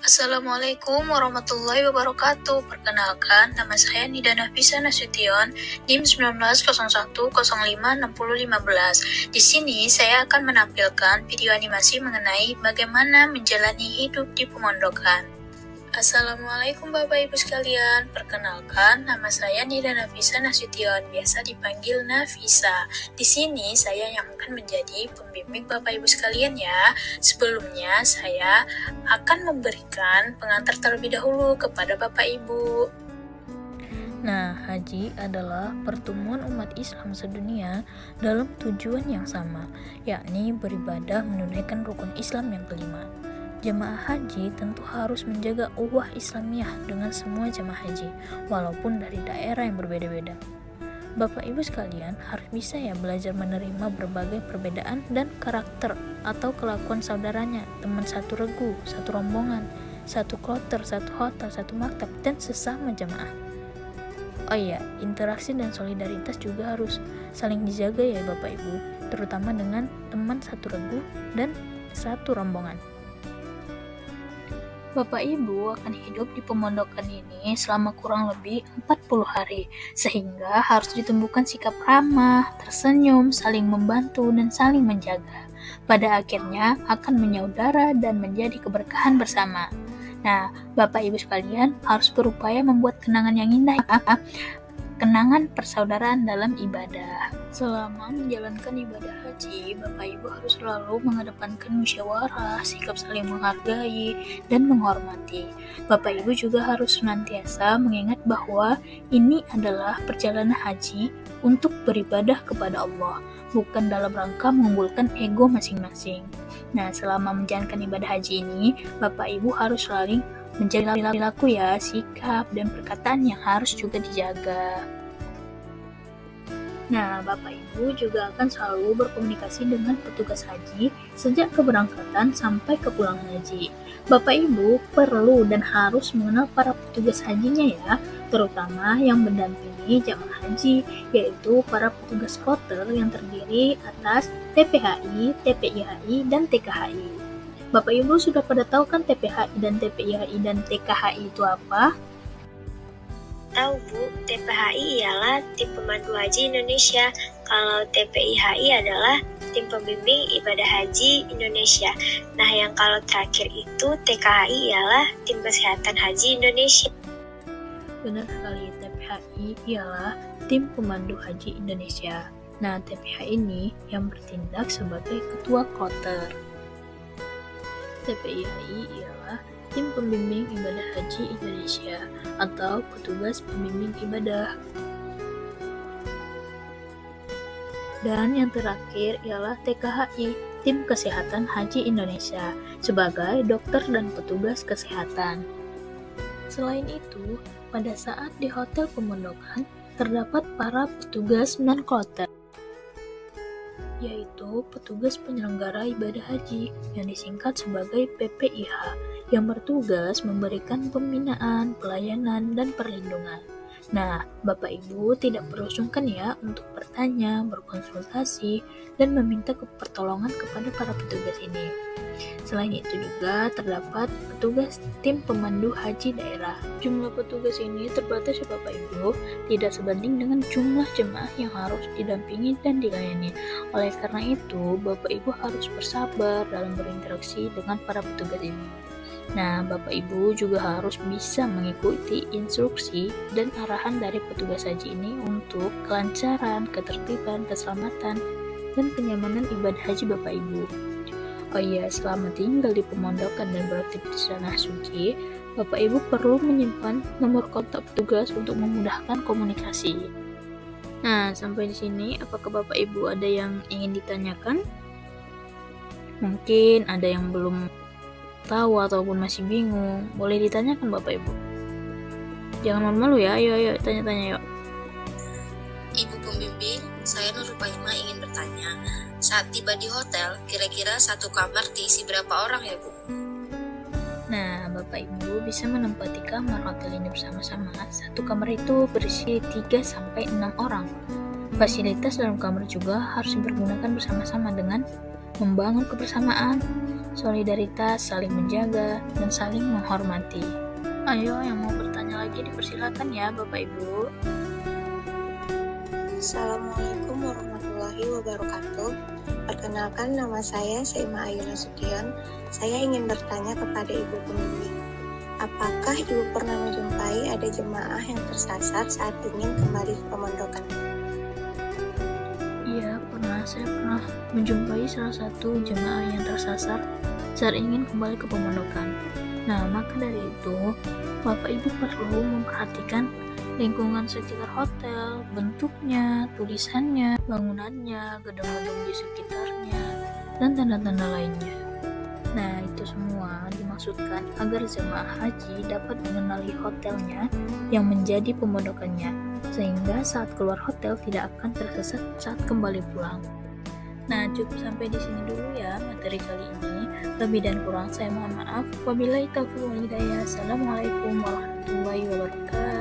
Assalamualaikum warahmatullahi wabarakatuh. Perkenalkan, nama saya Nida Nafisa Nasution, NIM 1901056015. Di sini saya akan menampilkan video animasi mengenai bagaimana menjalani hidup di pemondokan. Assalamualaikum Bapak Ibu sekalian, perkenalkan nama saya Nida Nafisa Nasution, biasa dipanggil Nafisa. Di sini saya yang akan menjadi pembimbing Bapak Ibu sekalian ya. Sebelumnya saya akan memberikan pengantar terlebih dahulu kepada Bapak Ibu. Nah, haji adalah pertemuan umat Islam sedunia dalam tujuan yang sama, yakni beribadah menunaikan rukun Islam yang kelima. Jemaah haji tentu harus menjaga ukhuwah Islamiyah dengan semua jemaah haji, walaupun dari daerah yang berbeda-beda. Bapak Ibu sekalian harus bisa ya belajar menerima berbagai perbedaan dan karakter atau kelakuan saudaranya, teman satu regu, satu rombongan, satu kloter, satu hotel, satu maktab, dan sesama jemaah. Oh iya, interaksi dan solidaritas juga harus saling dijaga ya Bapak Ibu, terutama dengan teman satu regu dan satu rombongan. Bapak Ibu akan hidup di pemondokan ini selama kurang lebih 40 hari, sehingga harus ditumbuhkan sikap ramah, tersenyum, saling membantu, dan saling menjaga. Pada akhirnya akan menyaudara dan menjadi keberkahan bersama. Nah, Bapak Ibu sekalian harus berupaya membuat kenangan yang indah, kenangan persaudaraan dalam ibadah. Selama menjalankan ibadah haji, Bapak Ibu harus selalu mengedepankan musyawarah, sikap saling menghargai, dan menghormati. Bapak Ibu juga harus senantiasa mengingat bahwa ini adalah perjalanan haji untuk beribadah kepada Allah, bukan dalam rangka mengumpulkan ego masing-masing. Nah, selama menjalankan ibadah haji ini, Bapak Ibu harus selalu menjaga perilaku ya, sikap dan perkataan yang harus juga dijaga. Nah, Bapak Ibu juga akan selalu berkomunikasi dengan petugas haji sejak keberangkatan sampai ke pulang haji. Bapak Ibu perlu dan harus mengenal para petugas hajinya ya, terutama yang mendampingi jamaah haji, yaitu para petugas kloter yang terdiri atas TPHI, TPIHI, dan TKHI. Bapak Ibu sudah pada tahu kan TPHI dan TPIHI dan TKHI itu apa? Tahu Bu, TPHI ialah Tim Pemandu Haji Indonesia. Kalau TPIHI adalah Tim Pembimbing Ibadah Haji Indonesia. Nah, yang kalau terakhir itu TKHI ialah Tim Kesehatan Haji Indonesia. Benar sekali, TPHI ialah Tim Pemandu Haji Indonesia. Nah, TPHI ini yang bertindak sebagai ketua kloter. TPIHI ialah Tim Pembimbing Ibadah Haji Indonesia atau petugas pembimbing ibadah. Dan yang terakhir ialah TKHI, Tim Kesehatan Haji Indonesia, sebagai dokter dan petugas kesehatan. Selain itu, pada saat di hotel pemondokan terdapat para petugas non-kloter, yaitu petugas penyelenggara ibadah haji yang disingkat sebagai PPIH, yang bertugas memberikan pembinaan, pelayanan, dan perlindungan. Nah, Bapak Ibu tidak perlu sungkan ya untuk bertanya, berkonsultasi, dan meminta pertolongan kepada para petugas ini. Selain itu juga terdapat petugas tim pemandu haji daerah. Jumlah petugas ini terbatas ya Bapak Ibu, tidak sebanding dengan jumlah jemaah yang harus didampingi dan dilayani. Oleh karena itu, Bapak Ibu harus bersabar dalam berinteraksi dengan para petugas ini. Nah, Bapak Ibu juga harus bisa mengikuti instruksi dan arahan dari petugas haji ini untuk kelancaran, ketertiban, keselamatan, dan kenyamanan ibadah haji Bapak Ibu. Oh iya, selama tinggal di pemondokan dan beraktivitas di tanah suci, Bapak Ibu perlu menyimpan nomor kontak petugas untuk memudahkan komunikasi. Nah, sampai di sini, apakah Bapak Ibu ada yang ingin ditanyakan? Mungkin ada yang belum tahu ataupun masih bingung, boleh ditanyakan Bapak Ibu. Jangan malu-malu ya, ayo tanya-tanya yuk. Ibu pembimbing, saya Nur Rupaima ingin bertanya, saat tiba di hotel, kira-kira satu kamar diisi berapa orang ya Bu? Nah, Bapak Ibu bisa menempati kamar hotel ini bersama-sama. Satu kamar itu berisi 3-6 orang. Fasilitas dalam kamar juga harus dipergunakan bersama-sama dengan membangun kebersamaan, solidaritas, saling menjaga, dan saling menghormati. Ayo yang mau bertanya lagi dipersilakan ya Bapak Ibu. Assalamualaikum warahmatullahi wabarakatuh. Perkenalkan, nama saya Seima Ayu Nasution. Saya ingin bertanya kepada Ibu pembimbing. Apakah Ibu pernah menjumpai ada jemaah yang tersasar saat ingin kembali ke pemondokan? Iya, saya pernah menjumpai salah satu jemaah yang tersasar saat ingin kembali ke pemondokan. Nah, maka dari itu, Bapak Ibu perlu memperhatikan lingkungan sekitar hotel, bentuknya, tulisannya, bangunannya, gedung-gedung di sekitarnya, dan tanda-tanda lainnya. Nah, itu semua dimaksudkan agar jemaah haji dapat mengenali hotelnya yang menjadi pemondokannya, sehingga saat keluar hotel tidak akan tersesat saat kembali pulang. Nah, cukup sampai di sini dulu ya materi kali ini. Lebih dan kurang saya mohon maaf. Wabillahi taufiq wal hidayah. Assalamualaikum warahmatullahi wabarakatuh.